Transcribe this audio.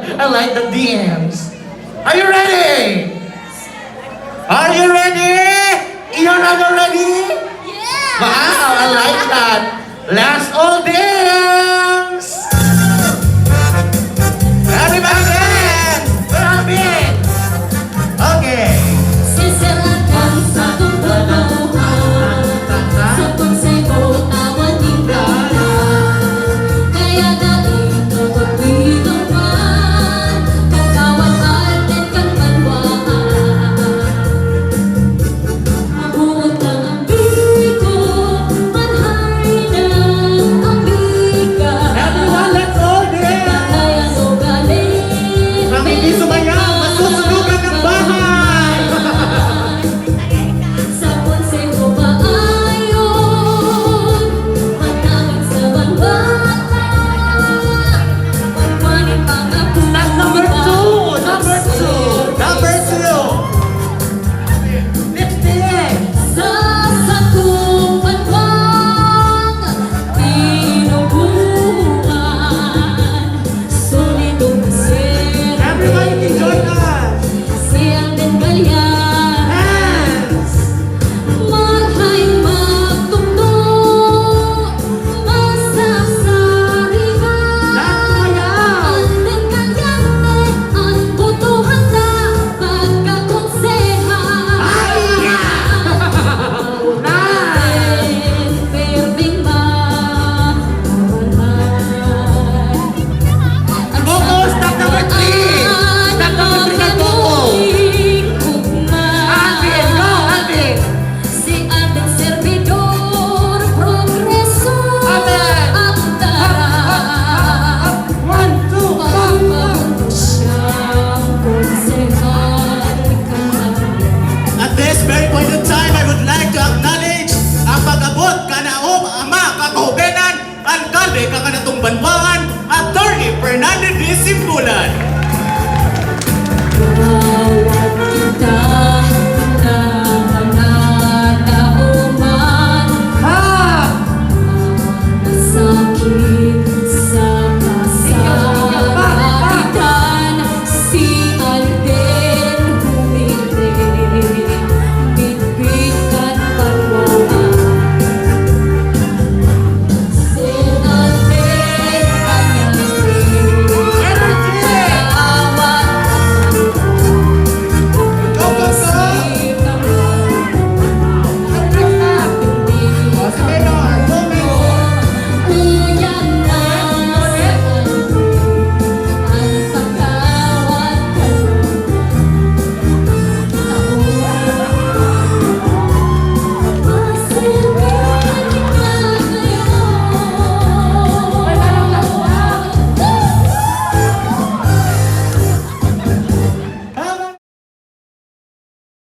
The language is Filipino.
I like the DMs. Are you ready? Are you ready? You're not ready? Yeah! Wow, I like that. Last all dance. Everybody dance. Robin. Okay. Sisiratan sa tumbaluhan, sa konsebo tawan ng dalan. Kaya daing kapagbilang man, kagawad atin kang manwaan. Mabuot ang ambigo, manhay ng ambigan. Everyone, let's all dance. Kaya ugaling, Kami di sumayaw, masusunugan ng bahay. sa konsebo maayon, manangin sa banbata, pagpanin pangabutan. That's number two. Number two. Number two. Let's dance. Sa sakong banwang, pinubuhan, solidong sir. Everybody can join us. Siyang din balyan. Dance. Maghay magtugno, masasarihan. Andin kalyante, ang butuhan na pagkakonsehan. Pirbing mawalan. Coco, stop number three. Stop number three na Coco. Alvin, go, Alvin. Si ating servidor, progreso Amen. ang darang. 1, 2, 3, 4. Siyang konsehal ka. At this very point in time, I would like to acknowledge ang pag-abot kanaom ama kakahubenan, alkalde kakanatong banbangan, Attorney Fernando D. Simbulan.